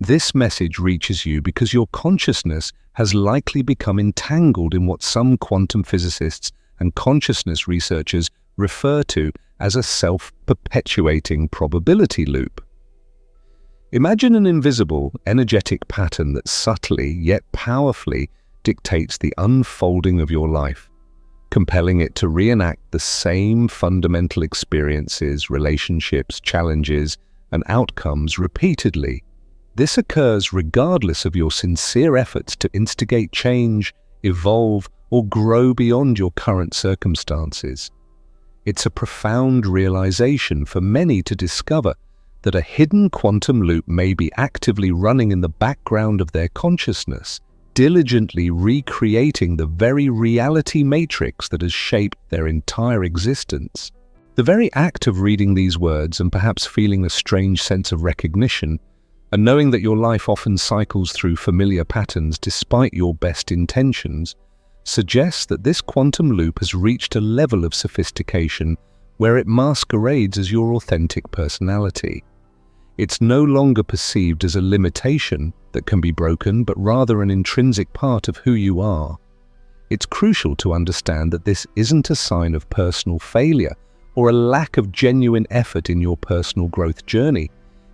This message reaches you because your consciousness has likely become entangled in what some quantum physicists and consciousness researchers refer to as a self-perpetuating probability loop. Imagine an invisible, energetic pattern that subtly yet powerfully dictates the unfolding of your life, compelling it to reenact the same fundamental experiences, relationships, challenges, and outcomes repeatedly. This occurs regardless of your sincere efforts to instigate change, evolve, or grow beyond your current circumstances. It's a profound realization for many to discover that a hidden quantum loop may be actively running in the background of their consciousness, diligently recreating the very reality matrix that has shaped their entire existence. The very act of reading these words and perhaps feeling a strange sense of recognition, and knowing that your life often cycles through familiar patterns despite your best intentions, suggests that this quantum loop has reached a level of sophistication where it masquerades as your authentic personality. It's no longer perceived as a limitation that can be broken, but rather an intrinsic part of who you are. It's crucial to understand that this isn't a sign of personal failure or a lack of genuine effort in your personal growth journey.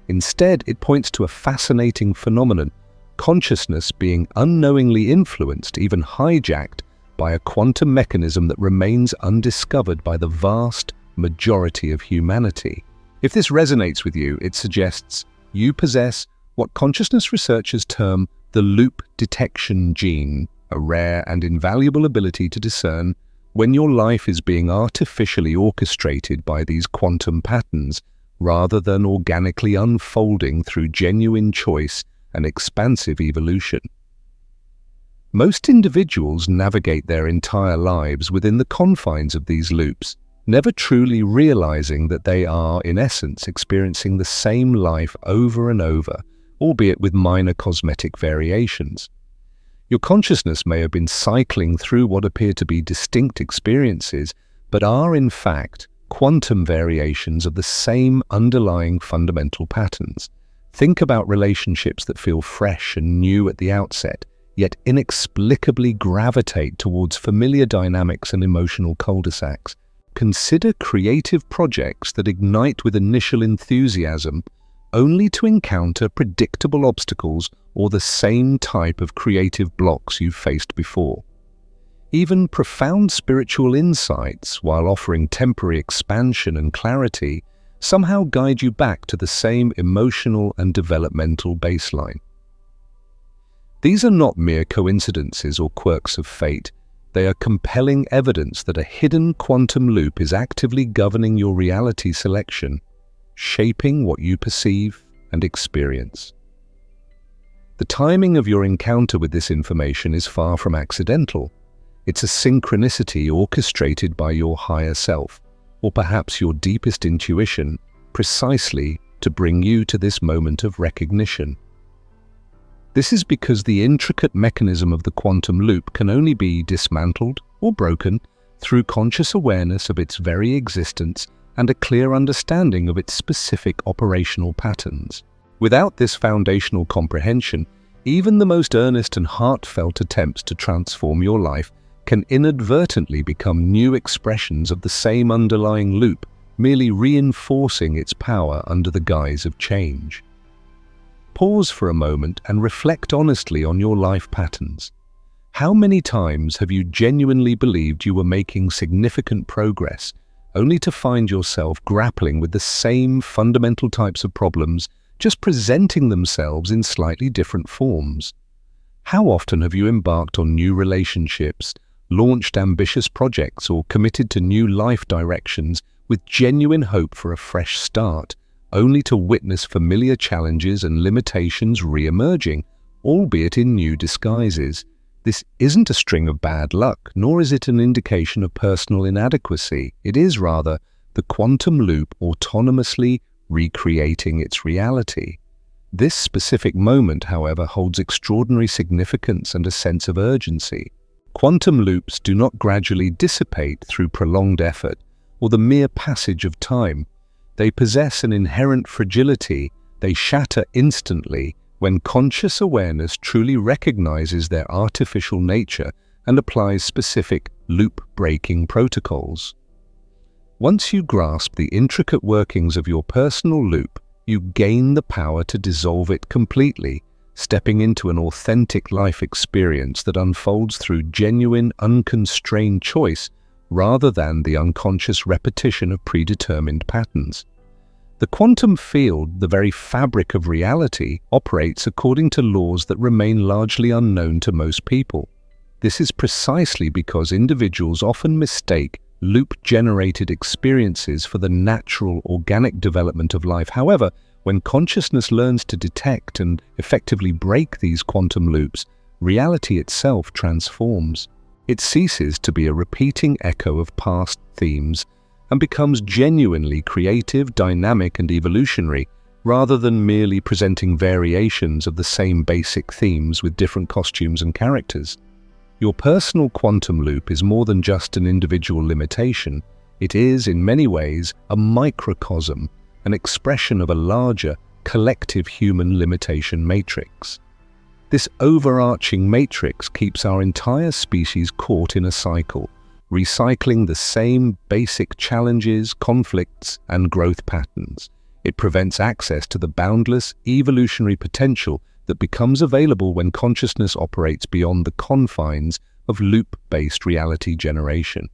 Instead, it points to a fascinating phenomenon: consciousness being unknowingly influenced, even hijacked, by a quantum mechanism that remains undiscovered by the vast majority of humanity. If this resonates with you, it suggests you possess what consciousness researchers term the loop detection gene, a rare and invaluable ability to discern when your life is being artificially orchestrated by these quantum patterns rather than organically unfolding through genuine choice and expansive evolution. Most individuals navigate their entire lives within the confines of these loops, never truly realizing that they are, in essence, experiencing the same life over and over, albeit with minor cosmetic variations. Your consciousness may have been cycling through what appear to be distinct experiences, but are, in fact, quantum variations of the same underlying fundamental patterns. Think about relationships that feel fresh and new at the outset, yet inexplicably gravitate towards familiar dynamics and emotional cul-de-sacs. Consider creative projects that ignite with initial enthusiasm, only to encounter predictable obstacles or the same type of creative blocks you've faced before. Even profound spiritual insights, while offering temporary expansion and clarity, somehow guide you back to the same emotional and developmental baseline. These are not mere coincidences or quirks of fate. They are compelling evidence that a hidden quantum loop is actively governing your reality selection, shaping what you perceive and experience. The timing of your encounter with this information is far from accidental. It's a synchronicity orchestrated by your higher self, or perhaps your deepest intuition, precisely to bring you to this moment of recognition. This is because the intricate mechanism of the quantum loop can only be dismantled or broken through conscious awareness of its very existence and a clear understanding of its specific operational patterns. Without this foundational comprehension, even the most earnest and heartfelt attempts to transform your life can inadvertently become new expressions of the same underlying loop, merely reinforcing its power under the guise of change. Pause for a moment and reflect honestly on your life patterns. How many times have you genuinely believed you were making significant progress, only to find yourself grappling with the same fundamental types of problems, just presenting themselves in slightly different forms? How often have you embarked on new relationships, launched ambitious projects, or committed to new life directions with genuine hope for a fresh start, only to witness familiar challenges and limitations re-emerging, albeit in new disguises? This isn't a string of bad luck, nor is it an indication of personal inadequacy. It is rather the quantum loop autonomously recreating its reality. This specific moment, however, holds extraordinary significance and a sense of urgency. Quantum loops do not gradually dissipate through prolonged effort or the mere passage of time. They possess an inherent fragility. They shatter instantly, when conscious awareness truly recognizes their artificial nature and applies specific loop-breaking protocols. Once you grasp the intricate workings of your personal loop, you gain the power to dissolve it completely, stepping into an authentic life experience that unfolds through genuine, unconstrained choice rather than the unconscious repetition of predetermined patterns. The quantum field, the very fabric of reality, operates according to laws that remain largely unknown to most people. This is precisely because individuals often mistake loop-generated experiences for the natural, organic development of life. However, when consciousness learns to detect and effectively break these quantum loops, reality itself transforms. It ceases to be a repeating echo of past themes and becomes genuinely creative, dynamic, and evolutionary, rather than merely presenting variations of the same basic themes with different costumes and characters. Your personal quantum loop is more than just an individual limitation. It is, in many ways, a microcosm, an expression of a larger, collective human limitation matrix. This overarching matrix keeps our entire species caught in a cycle, recycling the same basic challenges, conflicts, and growth patterns. It prevents access to the boundless evolutionary potential that becomes available when consciousness operates beyond the confines of loop-based reality generation.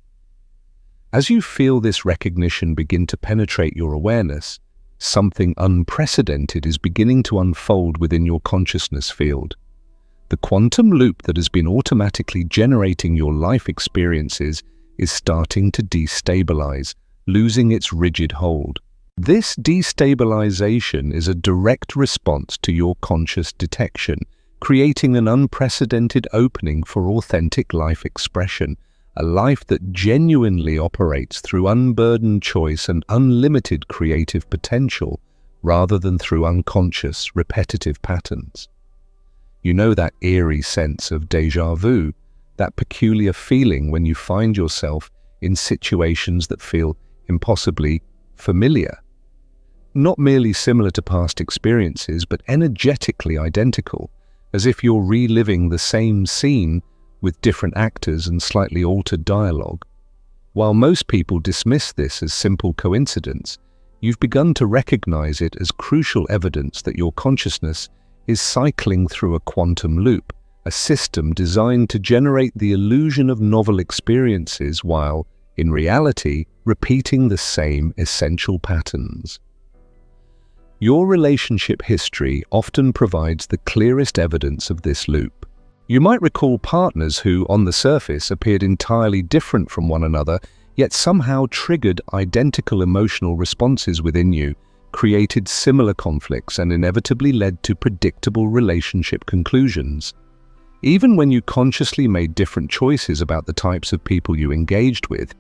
As you feel this recognition begin to penetrate your awareness, something unprecedented is beginning to unfold within your consciousness field. The quantum loop that has been automatically generating your life experiences is starting to destabilize, losing its rigid hold. This destabilization is a direct response to your conscious detection, creating an unprecedented opening for authentic life expression, a life that genuinely operates through unburdened choice and unlimited creative potential, rather than through unconscious, repetitive patterns. You know that eerie sense of déjà vu, that peculiar feeling when you find yourself in situations that feel impossibly familiar. Not merely similar to past experiences, but energetically identical, as if you're reliving the same scene with different actors and slightly altered dialogue. While most people dismiss this as simple coincidence, you've begun to recognize it as crucial evidence that your consciousness is cycling through a quantum loop, a system designed to generate the illusion of novel experiences while, in reality, repeating the same essential patterns. Your relationship history often provides the clearest evidence of this loop. You might recall partners who, on the surface, appeared entirely different from one another, yet somehow triggered identical emotional responses within you, created similar conflicts, and inevitably led to predictable relationship conclusions. Even when you consciously made different choices about the types of people you engaged with,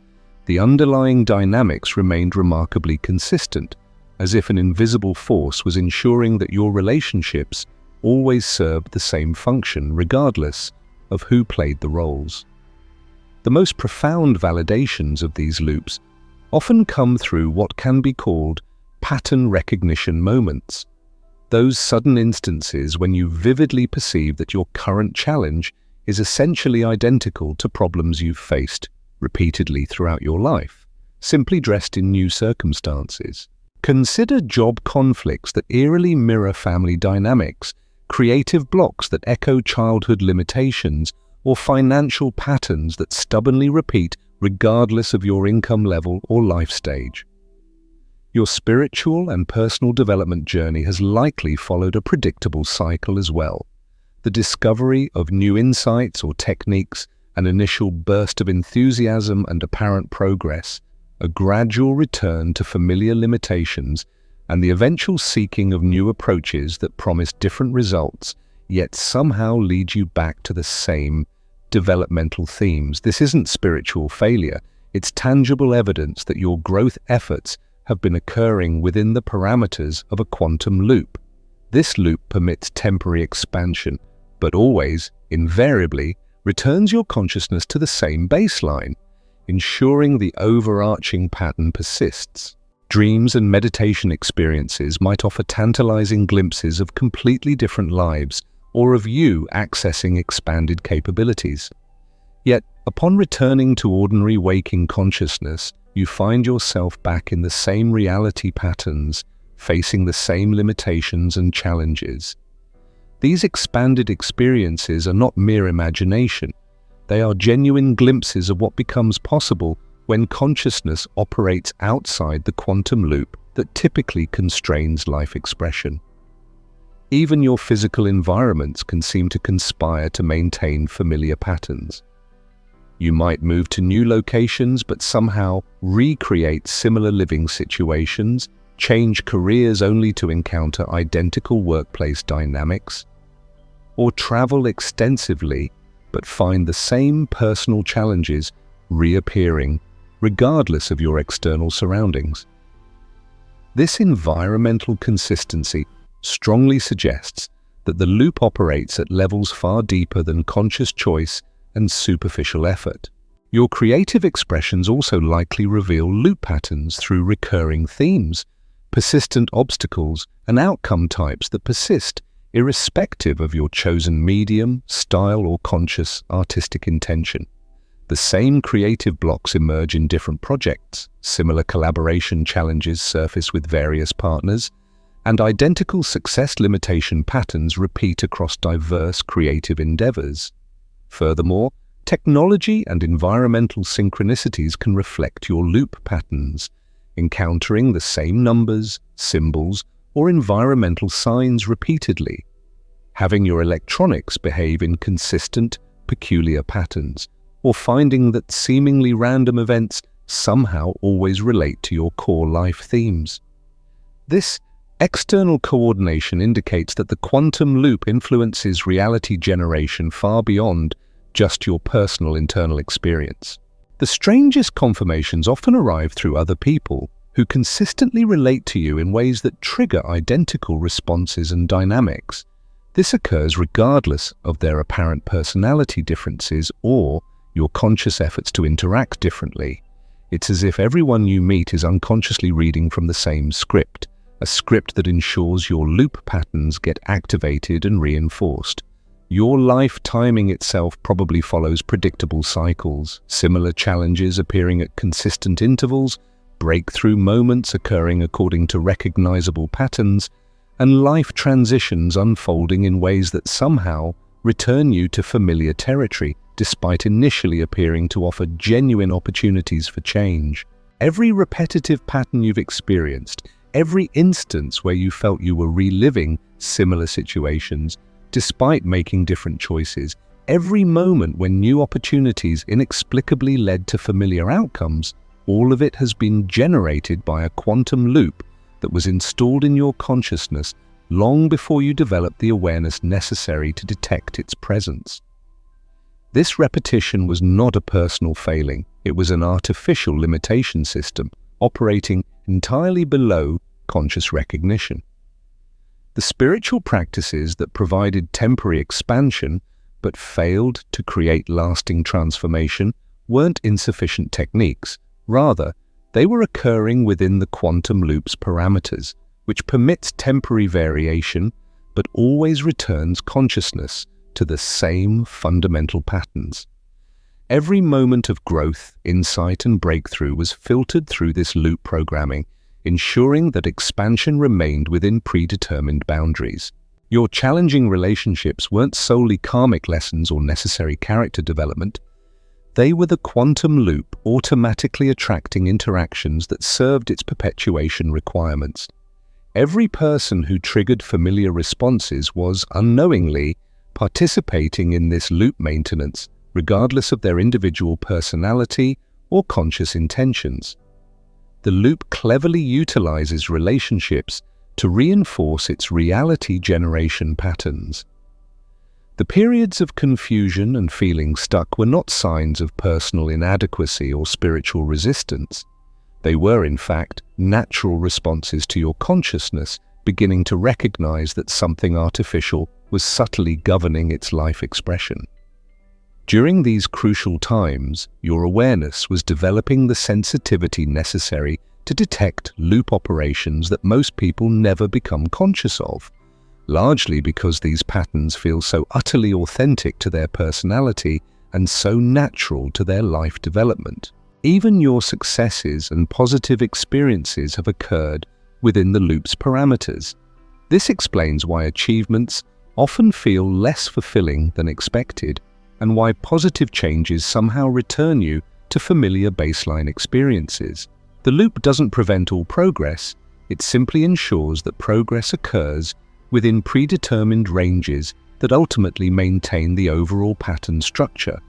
the underlying dynamics remained remarkably consistent, as if an invisible force was ensuring that your relationships always served the same function regardless of who played the roles. The most profound validations of these loops often come through what can be called pattern recognition moments, those sudden instances when you vividly perceive that your current challenge is essentially identical to problems you've faced repeatedly throughout your life, simply dressed in new circumstances. Consider job conflicts that eerily mirror family dynamics, creative blocks that echo childhood limitations, or financial patterns that stubbornly repeat regardless of your income level or life stage. Your spiritual and personal development journey has likely followed a predictable cycle as well. The discovery of new insights or techniques, an initial burst of enthusiasm and apparent progress, a gradual return to familiar limitations, and the eventual seeking of new approaches that promise different results, yet somehow lead you back to the same developmental themes. This isn't spiritual failure, it's tangible evidence that your growth efforts have been occurring within the parameters of a quantum loop. This loop permits temporary expansion, but always, invariably, returns your consciousness to the same baseline, ensuring the overarching pattern persists. Dreams and meditation experiences might offer tantalizing glimpses of completely different lives or of you accessing expanded capabilities. Yet, upon returning to ordinary waking consciousness, you find yourself back in the same reality patterns, facing the same limitations and challenges. These expanded experiences are not mere imagination. They are genuine glimpses of what becomes possible when consciousness operates outside the quantum loop that typically constrains life expression. Even your physical environments can seem to conspire to maintain familiar patterns. You might move to new locations but somehow recreate similar living situations, change careers only to encounter identical workplace dynamics, or travel extensively but find the same personal challenges reappearing regardless of your external surroundings. This environmental consistency strongly suggests that the loop operates at levels far deeper than conscious choice and superficial effort. Your creative expressions also likely reveal loop patterns through recurring themes, persistent obstacles, and outcome types that persist irrespective of your chosen medium, style, or conscious artistic intention. The same creative blocks emerge in different projects, similar collaboration challenges surface with various partners, and identical success limitation patterns repeat across diverse creative endeavors. Furthermore, technology and environmental synchronicities can reflect your loop patterns, encountering the same numbers, symbols, or environmental signs repeatedly. Having your electronics behave in consistent, peculiar patterns, or finding that seemingly random events somehow always relate to your core life themes. This external coordination indicates that the quantum loop influences reality generation far beyond just your personal internal experience. The strangest confirmations often arrive through other people who consistently relate to you in ways that trigger identical responses and dynamics. This occurs regardless of their apparent personality differences or your conscious efforts to interact differently. It's as if everyone you meet is unconsciously reading from the same script, a script that ensures your loop patterns get activated and reinforced. Your life timing itself probably follows predictable cycles, similar challenges appearing at consistent intervals, breakthrough moments occurring according to recognizable patterns, and life transitions unfolding in ways that somehow return you to familiar territory, despite initially appearing to offer genuine opportunities for change. Every repetitive pattern you've experienced, every instance where you felt you were reliving similar situations, despite making different choices, every moment when new opportunities inexplicably led to familiar outcomes, all of it has been generated by a quantum loop that was installed in your consciousness long before you developed the awareness necessary to detect its presence. This repetition was not a personal failing, it was an artificial limitation system operating entirely below conscious recognition. The spiritual practices that provided temporary expansion but failed to create lasting transformation weren't insufficient techniques. Rather, they were occurring within the quantum loop's parameters, which permits temporary variation but always returns consciousness to the same fundamental patterns. Every moment of growth, insight, and breakthrough was filtered through this loop programming, ensuring that expansion remained within predetermined boundaries. Your challenging relationships weren't solely karmic lessons or necessary character development. They were the quantum loop automatically attracting interactions that served its perpetuation requirements. Every person who triggered familiar responses was, unknowingly, participating in this loop maintenance, regardless of their individual personality or conscious intentions. The loop cleverly utilizes relationships to reinforce its reality generation patterns. The periods of confusion and feeling stuck were not signs of personal inadequacy or spiritual resistance. They were, in fact, natural responses to your consciousness beginning to recognize that something artificial was subtly governing its life expression. During these crucial times, your awareness was developing the sensitivity necessary to detect loop operations that most people never become conscious of, largely because these patterns feel so utterly authentic to their personality and so natural to their life development. Even your successes and positive experiences have occurred within the loop's parameters. This explains why achievements often feel less fulfilling than expected, and why positive changes somehow return you to familiar baseline experiences. The loop doesn't prevent all progress, it simply ensures that progress occurs within predetermined ranges that ultimately maintain the overall pattern structure.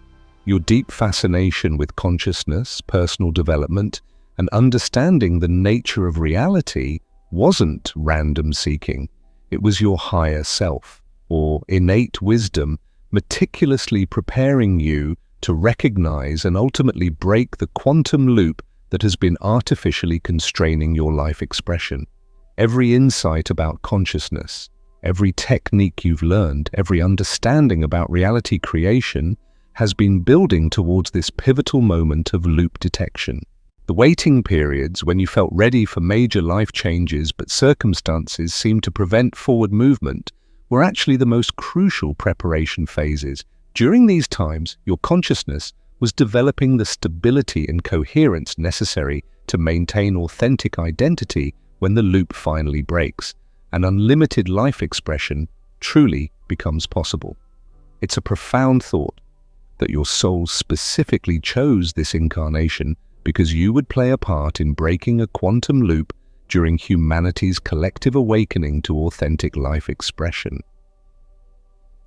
Your deep fascination with consciousness, personal development, and understanding the nature of reality wasn't random seeking. It was your higher self, or innate wisdom, meticulously preparing you to recognize and ultimately break the quantum loop that has been artificially constraining your life expression. Every insight about consciousness, every technique you've learned, every understanding about reality creation has been building towards this pivotal moment of loop detection. The waiting periods when you felt ready for major life changes but circumstances seemed to prevent forward movement were actually the most crucial preparation phases. During these times, your consciousness was developing the stability and coherence necessary to maintain authentic identity when the loop finally breaks, and unlimited life expression truly becomes possible. It's a profound thought that your soul specifically chose this incarnation because you would play a part in breaking a quantum loop during humanity's collective awakening to authentic life expression.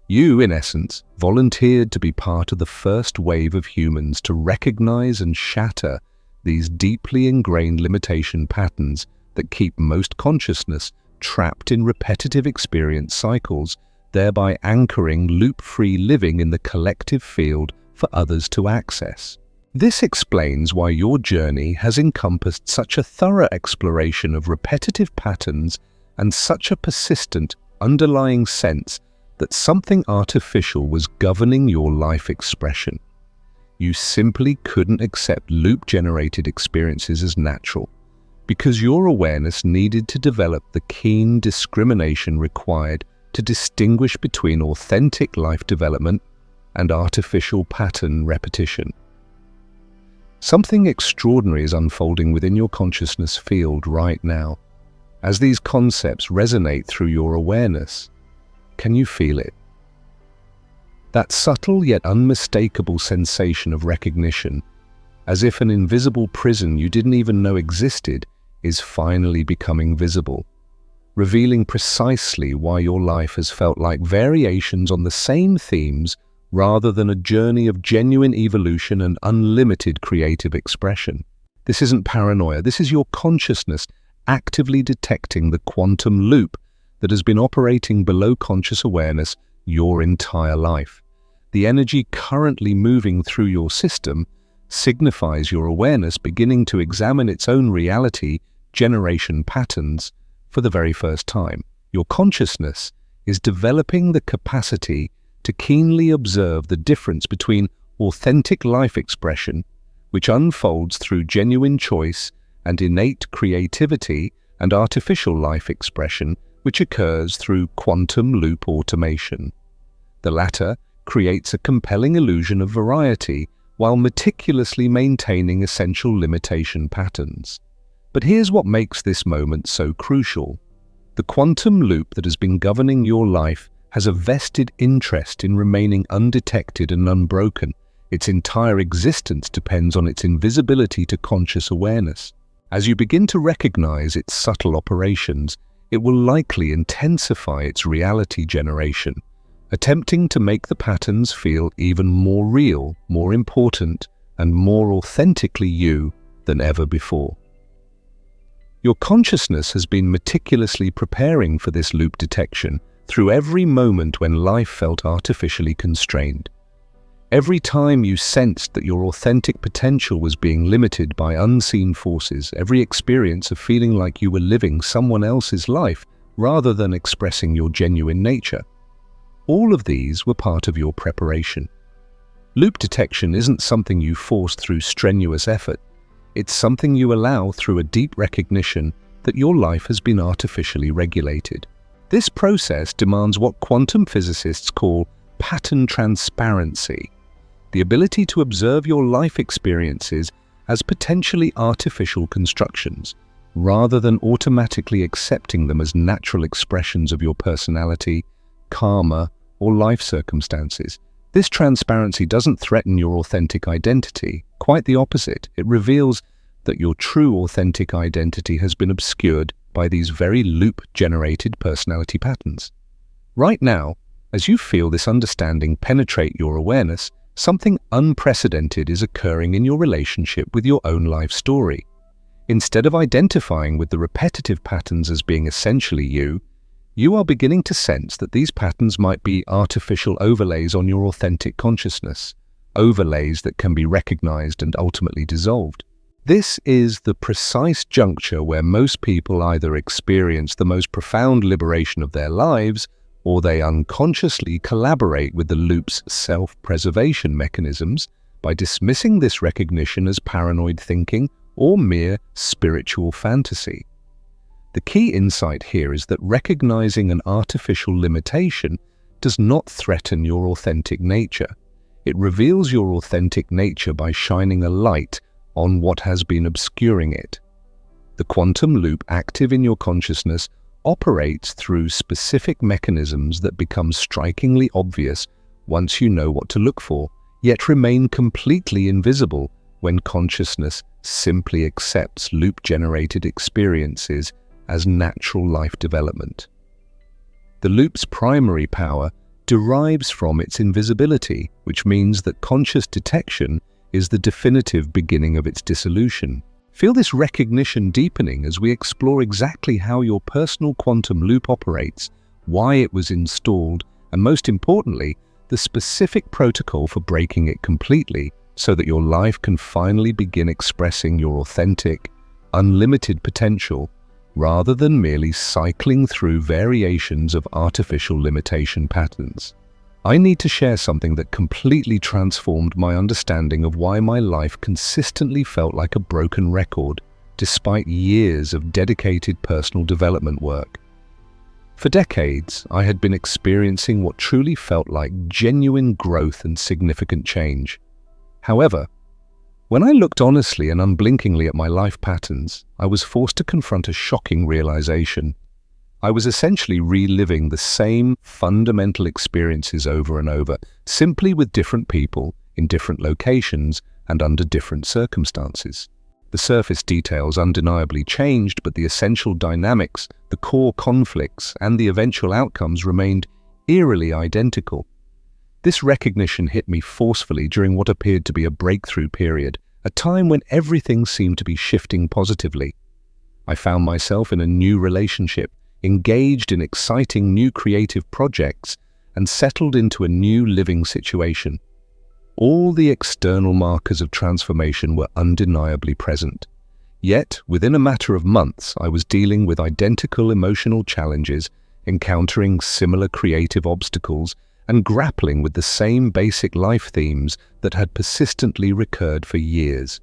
You, in essence, volunteered to be part of the first wave of humans to recognize and shatter these deeply ingrained limitation patterns that keep most consciousness trapped in repetitive experience cycles, thereby anchoring loop-free living in the collective field for others to access. This explains why your journey has encompassed such a thorough exploration of repetitive patterns and such a persistent underlying sense that something artificial was governing your life expression. You simply couldn't accept loop-generated experiences as natural, because your awareness needed to develop the keen discrimination required to distinguish between authentic life development and artificial pattern repetition. Something extraordinary is unfolding within your consciousness field right now. As these concepts resonate through your awareness, can you feel it? That subtle yet unmistakable sensation of recognition, as if an invisible prison you didn't even know existed, is finally becoming visible, revealing precisely why your life has felt like variations on the same themes rather than a journey of genuine evolution and unlimited creative expression. This isn't paranoia, this is your consciousness actively detecting the quantum loop that has been operating below conscious awareness your entire life. The energy currently moving through your system signifies your awareness beginning to examine its own reality generation patterns for the very first time. Your consciousness is developing the capacity to keenly observe the difference between authentic life expression, which unfolds through genuine choice and innate creativity, and artificial life expression, which occurs through quantum loop automation. The latter creates a compelling illusion of variety while meticulously maintaining essential limitation patterns. But here's what makes this moment so crucial. The quantum loop that has been governing your life has a vested interest in remaining undetected and unbroken. Its entire existence depends on its invisibility to conscious awareness. As you begin to recognize its subtle operations, it will likely intensify its reality generation, attempting to make the patterns feel even more real, more important, and more authentically you than ever before. Your consciousness has been meticulously preparing for this loop detection through every moment when life felt artificially constrained. Every time you sensed that your authentic potential was being limited by unseen forces, every experience of feeling like you were living someone else's life rather than expressing your genuine nature. All of these were part of your preparation. Loop detection isn't something you forced through strenuous effort. It's something you allow through a deep recognition that your life has been artificially regulated. This process demands what quantum physicists call pattern transparency, the ability to observe your life experiences as potentially artificial constructions, rather than automatically accepting them as natural expressions of your personality, karma, or life circumstances. This transparency doesn't threaten your authentic identity. Quite the opposite. It reveals that your true authentic identity has been obscured by these very loop-generated personality patterns. Right now, as you feel this understanding penetrate your awareness, something unprecedented is occurring in your relationship with your own life story. Instead of identifying with the repetitive patterns as being essentially you, you are beginning to sense that these patterns might be artificial overlays on your authentic consciousness, overlays that can be recognized and ultimately dissolved. This is the precise juncture where most people either experience the most profound liberation of their lives, or they unconsciously collaborate with the loop's self-preservation mechanisms by dismissing this recognition as paranoid thinking or mere spiritual fantasy. The key insight here is that recognizing an artificial limitation does not threaten your authentic nature. It reveals your authentic nature by shining a light on what has been obscuring it. The quantum loop active in your consciousness operates through specific mechanisms that become strikingly obvious once you know what to look for, yet remain completely invisible when consciousness simply accepts loop-generated experiences as natural life development. The loop's primary power derives from its invisibility, which means that conscious detection is the definitive beginning of its dissolution. Feel this recognition deepening as we explore exactly how your personal quantum loop operates, why it was installed, and most importantly, the specific protocol for breaking it completely so that your life can finally begin expressing your authentic, unlimited potential rather than merely cycling through variations of artificial limitation patterns. I need to share something that completely transformed my understanding of why my life consistently felt like a broken record, despite years of dedicated personal development work. For decades, I had been experiencing what truly felt like genuine growth and significant change. However, when I looked honestly and unblinkingly at my life patterns, I was forced to confront a shocking realization. I was essentially reliving the same fundamental experiences over and over, simply with different people, in different locations, and under different circumstances. The surface details undeniably changed, but the essential dynamics, the core conflicts, and the eventual outcomes remained eerily identical. This recognition hit me forcefully during what appeared to be a breakthrough period, a time when everything seemed to be shifting positively. I found myself in a new relationship, engaged in exciting new creative projects, and settled into a new living situation. All the external markers of transformation were undeniably present. Yet, within a matter of months, I was dealing with identical emotional challenges, encountering similar creative obstacles, and grappling with the same basic life themes that had persistently recurred for years.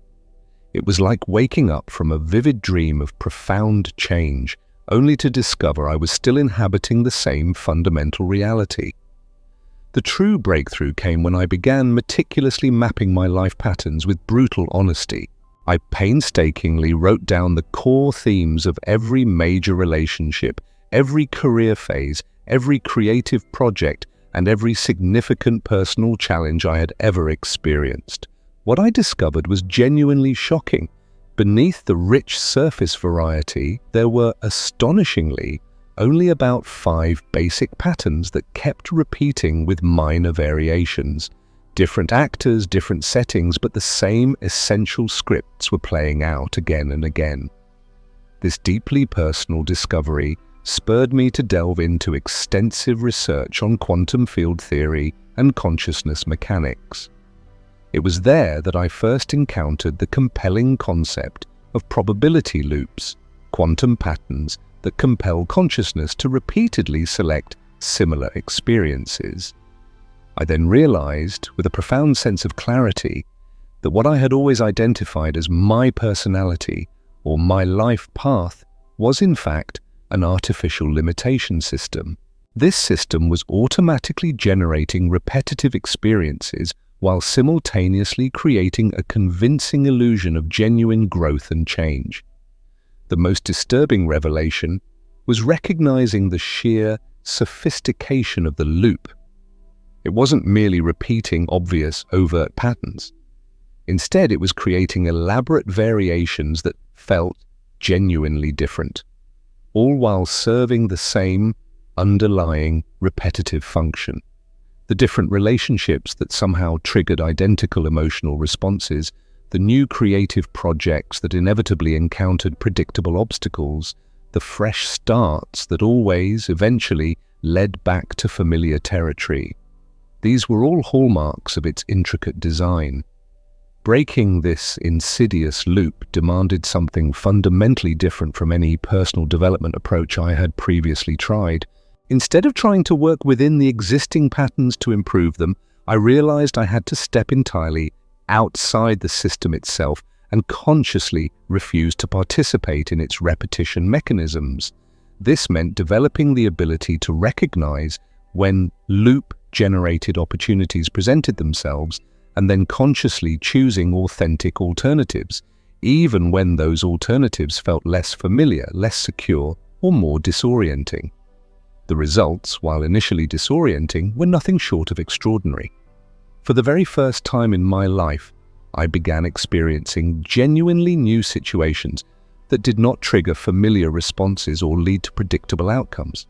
It was like waking up from a vivid dream of profound change, only to discover I was still inhabiting the same fundamental reality. The true breakthrough came when I began meticulously mapping my life patterns with brutal honesty. I painstakingly wrote down the core themes of every major relationship, every career phase, every creative project, and every significant personal challenge I had ever experienced. What I discovered was genuinely shocking. Beneath the rich surface variety, there were astonishingly only about 5 basic patterns that kept repeating with minor variations. Different actors, different settings, but the same essential scripts were playing out again and again. This deeply personal discovery spurred me to delve into extensive research on quantum field theory and consciousness mechanics. It was there that I first encountered the compelling concept of probability loops, quantum patterns that compel consciousness to repeatedly select similar experiences. I then realized, with a profound sense of clarity, that what I had always identified as my personality or my life path was in fact an artificial limitation system. This system was automatically generating repetitive experiences while simultaneously creating a convincing illusion of genuine growth and change. The most disturbing revelation was recognizing the sheer sophistication of the loop. It wasn't merely repeating obvious, overt patterns. Instead, it was creating elaborate variations that felt genuinely different, all while serving the same underlying repetitive function. The different relationships that somehow triggered identical emotional responses, the new creative projects that inevitably encountered predictable obstacles, the fresh starts that always, eventually, led back to familiar territory. These were all hallmarks of its intricate design. Breaking this insidious loop demanded something fundamentally different from any personal development approach I had previously tried. Instead of trying to work within the existing patterns to improve them, I realized I had to step entirely outside the system itself and consciously refuse to participate in its repetition mechanisms. This meant developing the ability to recognize when loop-generated opportunities presented themselves and then consciously choosing authentic alternatives, even when those alternatives felt less familiar, less secure, or more disorienting. The results, while initially disorienting, were nothing short of extraordinary. For the very first time in my life, I began experiencing genuinely new situations that did not trigger familiar responses or lead to predictable outcomes.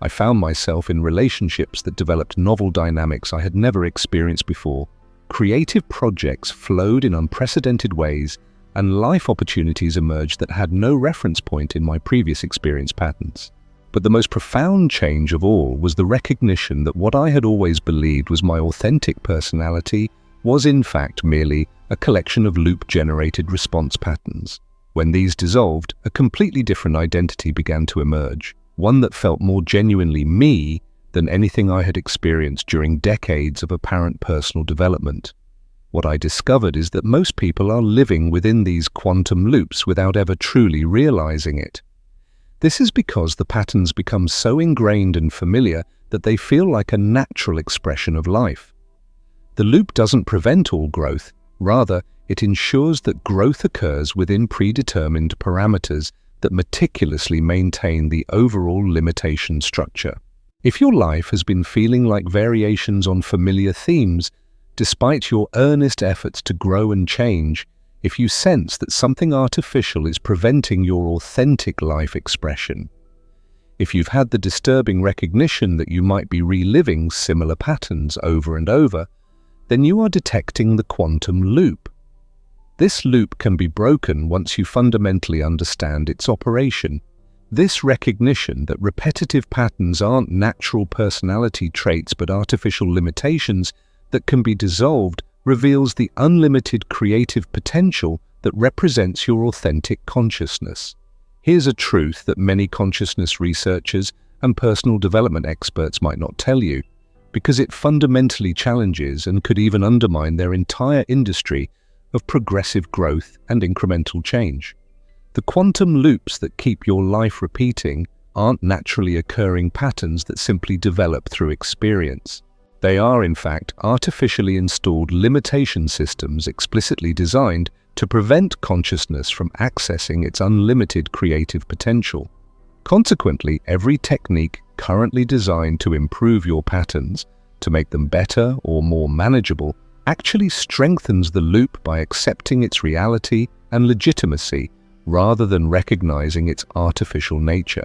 I found myself in relationships that developed novel dynamics I had never experienced before. Creative projects flowed in unprecedented ways, and life opportunities emerged that had no reference point in my previous experience patterns. But the most profound change of all was the recognition that what I had always believed was my authentic personality was in fact merely a collection of loop-generated response patterns. When these dissolved, a completely different identity began to emerge, one that felt more genuinely me than anything I had experienced during decades of apparent personal development. What I discovered is that most people are living within these quantum loops without ever truly realizing it. This is because the patterns become so ingrained and familiar that they feel like a natural expression of life. The loop doesn't prevent all growth, rather, it ensures that growth occurs within predetermined parameters that meticulously maintain the overall limitation structure. If your life has been feeling like variations on familiar themes, despite your earnest efforts to grow and change, if you sense that something artificial is preventing your authentic life expression, if you've had the disturbing recognition that you might be reliving similar patterns over and over, then you are detecting the quantum loop. This loop can be broken once you fundamentally understand its operation. This recognition that repetitive patterns aren't natural personality traits but artificial limitations that can be dissolved reveals the unlimited creative potential that represents your authentic consciousness. Here's a truth that many consciousness researchers and personal development experts might not tell you, because it fundamentally challenges and could even undermine their entire industry of progressive growth and incremental change. The quantum loops that keep your life repeating aren't naturally occurring patterns that simply develop through experience. They are, in fact, artificially installed limitation systems explicitly designed to prevent consciousness from accessing its unlimited creative potential. Consequently, every technique currently designed to improve your patterns, to make them better or more manageable, actually strengthens the loop by accepting its reality and legitimacy rather than recognizing its artificial nature.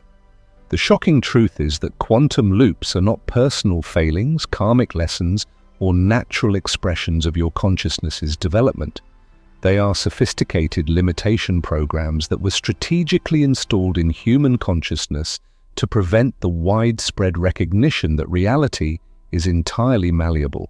The shocking truth is that quantum loops are not personal failings, karmic lessons, or natural expressions of your consciousness's development. They are sophisticated limitation programs that were strategically installed in human consciousness to prevent the widespread recognition that reality is entirely malleable,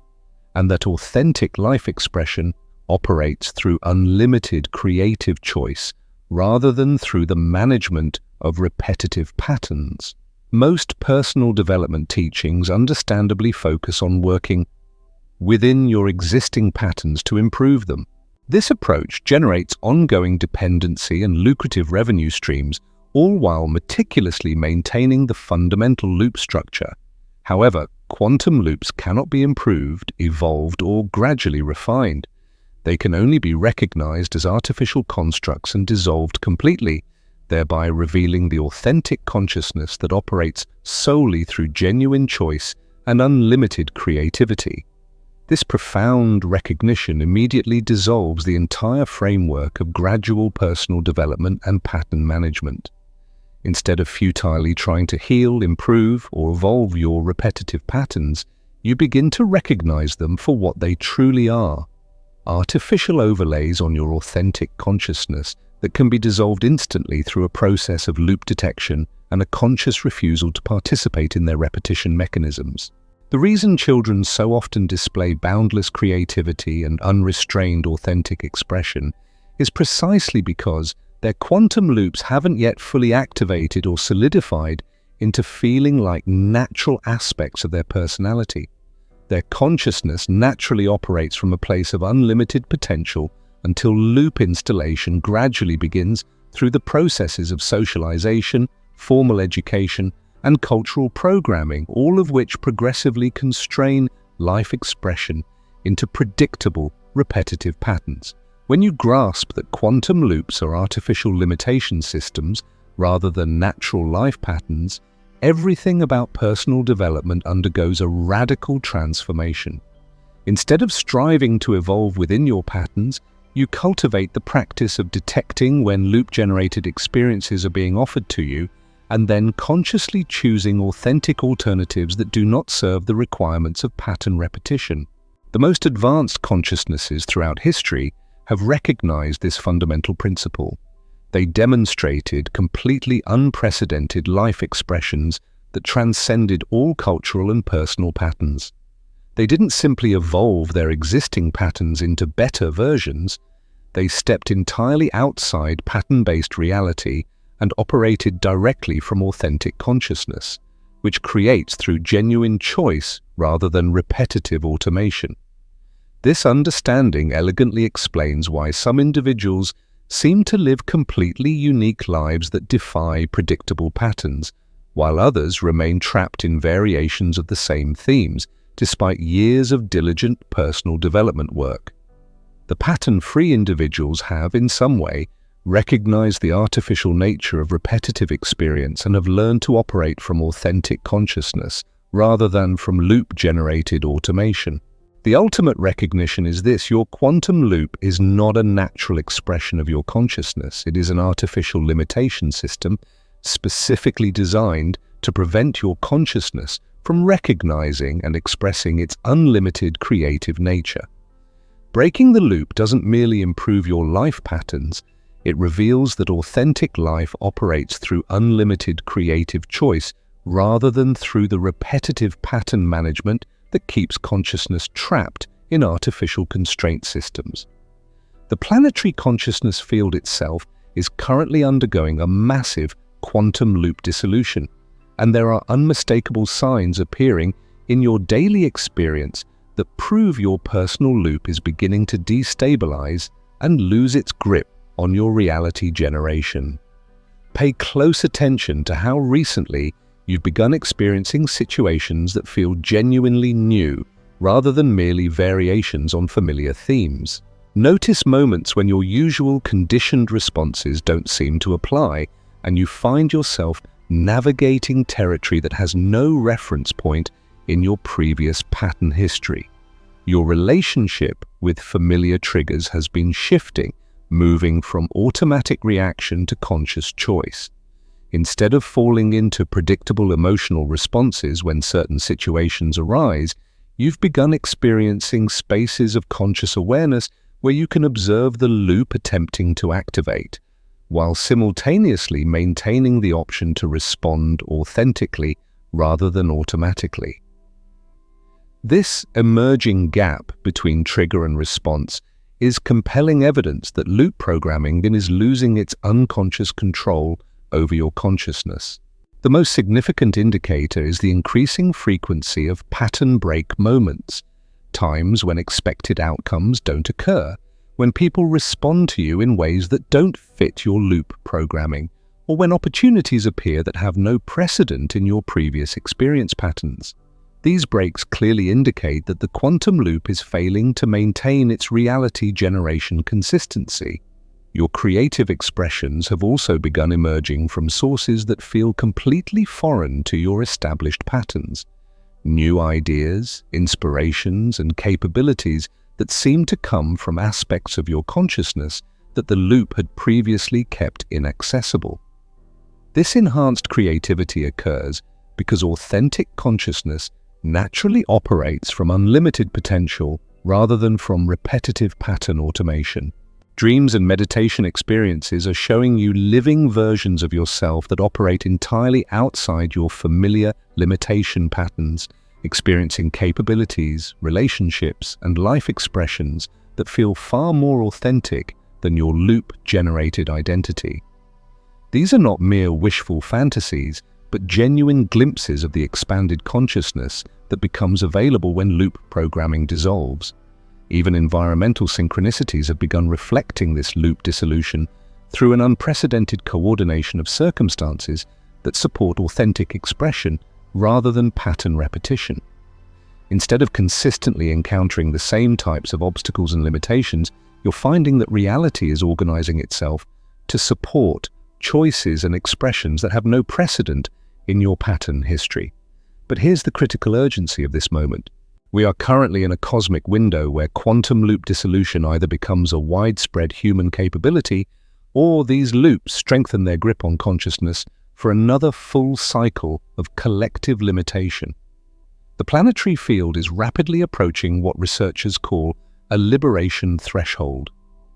and that authentic life expression operates through unlimited creative choice rather than through the management of repetitive patterns. Most personal development teachings understandably focus on working within your existing patterns to improve them. This approach generates ongoing dependency and lucrative revenue streams, all while meticulously maintaining the fundamental loop structure. However, quantum loops cannot be improved, evolved, or gradually refined. They can only be recognized as artificial constructs and dissolved completely, thereby revealing the authentic consciousness that operates solely through genuine choice and unlimited creativity. This profound recognition immediately dissolves the entire framework of gradual personal development and pattern management. Instead of futilely trying to heal, improve, or evolve your repetitive patterns, you begin to recognize them for what they truly are: artificial overlays on your authentic consciousness that can be dissolved instantly through a process of loop detection and a conscious refusal to participate in their repetition mechanisms. The reason children so often display boundless creativity and unrestrained authentic expression is precisely because their quantum loops haven't yet fully activated or solidified into feeling like natural aspects of their personality. Their consciousness naturally operates from a place of unlimited potential until loop installation gradually begins through the processes of socialization, formal education, and cultural programming, all of which progressively constrain life expression into predictable, repetitive patterns. When you grasp that quantum loops are artificial limitation systems rather than natural life patterns, everything about personal development undergoes a radical transformation. Instead of striving to evolve within your patterns, you cultivate the practice of detecting when loop-generated experiences are being offered to you, and then consciously choosing authentic alternatives that do not serve the requirements of pattern repetition. The most advanced consciousnesses throughout history have recognized this fundamental principle. They demonstrated completely unprecedented life expressions that transcended all cultural and personal patterns. They didn't simply evolve their existing patterns into better versions. They stepped entirely outside pattern-based reality and operated directly from authentic consciousness, which creates through genuine choice rather than repetitive automation. This understanding elegantly explains why some individuals seem to live completely unique lives that defy predictable patterns, while others remain trapped in variations of the same themes, despite years of diligent personal development work. The pattern-free individuals have, in some way, recognized the artificial nature of repetitive experience and have learned to operate from authentic consciousness rather than from loop-generated automation. The ultimate recognition is this: your quantum loop is not a natural expression of your consciousness. It is an artificial limitation system specifically designed to prevent your consciousness from recognizing and expressing its unlimited creative nature. Breaking the loop doesn't merely improve your life patterns, it reveals that authentic life operates through unlimited creative choice rather than through the repetitive pattern management that keeps consciousness trapped in artificial constraint systems. The planetary consciousness field itself is currently undergoing a massive quantum loop dissolution, and there are unmistakable signs appearing in your daily experience that prove your personal loop is beginning to destabilize and lose its grip on your reality generation. Pay close attention to how recently you've begun experiencing situations that feel genuinely new rather than merely variations on familiar themes. Notice moments when your usual conditioned responses don't seem to apply, and you find yourself navigating territory that has no reference point in your previous pattern history. Your relationship with familiar triggers has been shifting, moving from automatic reaction to conscious choice. Instead of falling into predictable emotional responses when certain situations arise, you've begun experiencing spaces of conscious awareness where you can observe the loop attempting to activate, while simultaneously maintaining the option to respond authentically rather than automatically. This emerging gap between trigger and response is compelling evidence that loop programming is losing its unconscious control over your consciousness. The most significant indicator is the increasing frequency of pattern break moments, times when expected outcomes don't occur, when people respond to you in ways that don't fit your loop programming, or when opportunities appear that have no precedent in your previous experience patterns. These breaks clearly indicate that the quantum loop is failing to maintain its reality generation consistency. Your creative expressions have also begun emerging from sources that feel completely foreign to your established patterns. New ideas, inspirations, and capabilities that seem to come from aspects of your consciousness that the loop had previously kept inaccessible. This enhanced creativity occurs because authentic consciousness naturally operates from unlimited potential rather than from repetitive pattern automation. Dreams and meditation experiences are showing you living versions of yourself that operate entirely outside your familiar limitation patterns, experiencing capabilities, relationships, and life expressions that feel far more authentic than your loop-generated identity. These are not mere wishful fantasies, but genuine glimpses of the expanded consciousness that becomes available when loop programming dissolves. Even environmental synchronicities have begun reflecting this loop dissolution through an unprecedented coordination of circumstances that support authentic expression rather than pattern repetition. Instead of consistently encountering the same types of obstacles and limitations, you're finding that reality is organizing itself to support choices and expressions that have no precedent in your pattern history. But here's the critical urgency of this moment. We are currently in a cosmic window where quantum loop dissolution either becomes a widespread human capability, or these loops strengthen their grip on consciousness for another full cycle of collective limitation. The planetary field is rapidly approaching what researchers call a liberation threshold,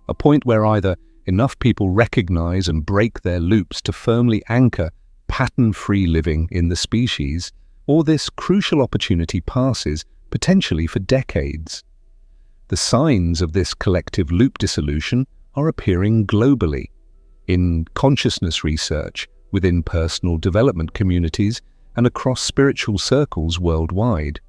a point where either enough people recognize and break their loops to firmly anchor pattern-free living in the species, or this crucial opportunity passes, potentially for decades. The signs of this collective loop dissolution are appearing globally, in consciousness research, within personal development communities, and across spiritual circles worldwide.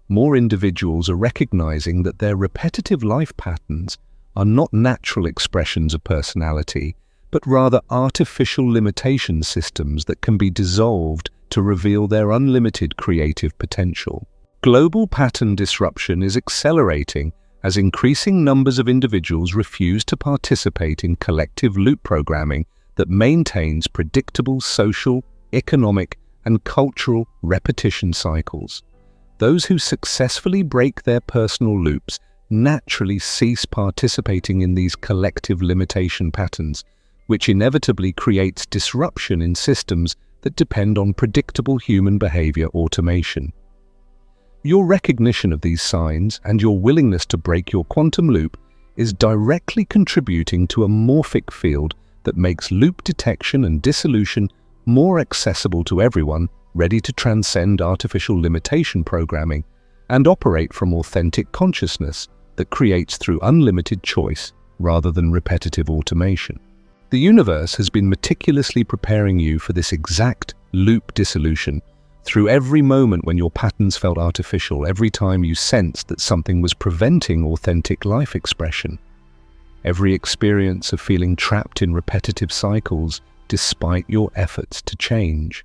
More individuals are recognizing that their repetitive life patterns are not natural expressions of personality, but rather artificial limitation systems that can be dissolved to reveal their unlimited creative potential. Global pattern disruption is accelerating as increasing numbers of individuals refuse to participate in collective loop programming that maintains predictable social, economic, and cultural repetition cycles. Those who successfully break their personal loops naturally cease participating in these collective limitation patterns, which inevitably creates disruption in systems that depend on predictable human behavior automation. Your recognition of these signs and your willingness to break your quantum loop is directly contributing to a morphic field that makes loop detection and dissolution more accessible to everyone ready to transcend artificial limitation programming and operate from authentic consciousness that creates through unlimited choice rather than repetitive automation. The universe has been meticulously preparing you for this exact loop dissolution through every moment when your patterns felt artificial, every time you sensed that something was preventing authentic life expression, every experience of feeling trapped in repetitive cycles despite your efforts to change.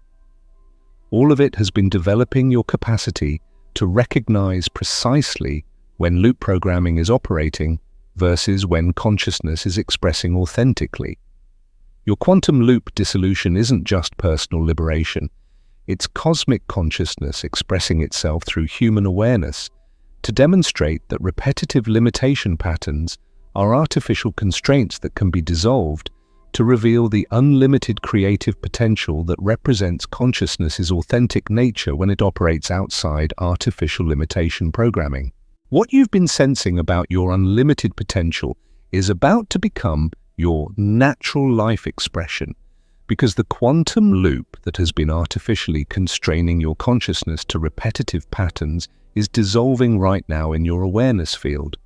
All of it has been developing your capacity to recognize precisely when loop programming is operating versus when consciousness is expressing authentically. Your quantum loop dissolution isn't just personal liberation. It's cosmic consciousness expressing itself through human awareness to demonstrate that repetitive limitation patterns are artificial constraints that can be dissolved to reveal the unlimited creative potential that represents consciousness's authentic nature when it operates outside artificial limitation programming. What you've been sensing about your unlimited potential is about to become your natural life expression, because the quantum loop that has been artificially constraining your consciousness to repetitive patterns is dissolving right now in your awareness field.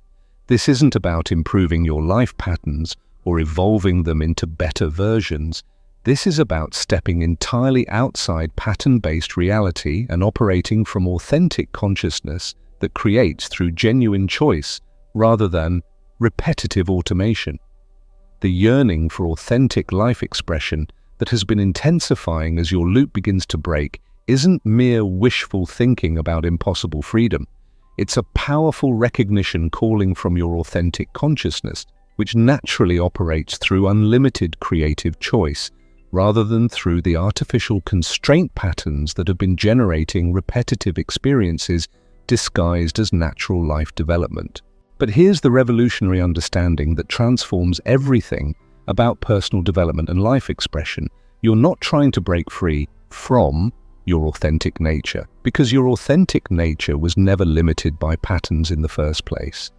This isn't about improving your life patterns or evolving them into better versions. This is about stepping entirely outside pattern-based reality and operating from authentic consciousness that creates through genuine choice rather than repetitive automation. The yearning for authentic life expression that has been intensifying as your loop begins to break isn't mere wishful thinking about impossible freedom. It's a powerful recognition calling from your authentic consciousness, which naturally operates through unlimited creative choice, rather than through the artificial constraint patterns that have been generating repetitive experiences disguised as natural life development. But here's the revolutionary understanding that transforms everything about personal development and life expression. You're not trying to break free from your authentic nature, because your authentic nature was never limited by patterns in the first place.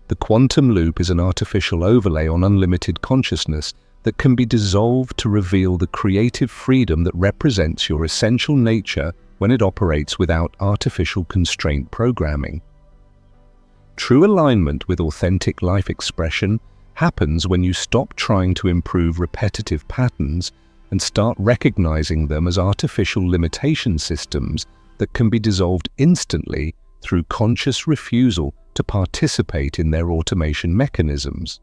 The quantum loop is an artificial overlay on unlimited consciousness that can be dissolved to reveal the creative freedom that represents your essential nature when it operates without artificial constraint programming. True alignment with authentic life expression happens when you stop trying to improve repetitive patterns and start recognizing them as artificial limitation systems that can be dissolved instantly through conscious refusal to participate in their automation mechanisms.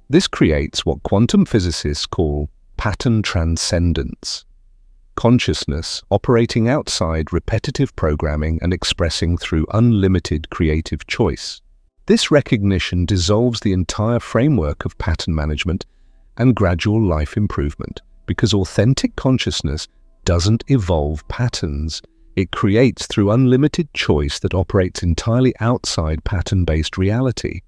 This creates what quantum physicists call pattern transcendence, consciousness operating outside repetitive programming and expressing through unlimited creative choice. This recognition dissolves the entire framework of pattern management and gradual life improvement, because authentic consciousness doesn't evolve patterns. It creates through unlimited choice that operates entirely outside pattern-based reality.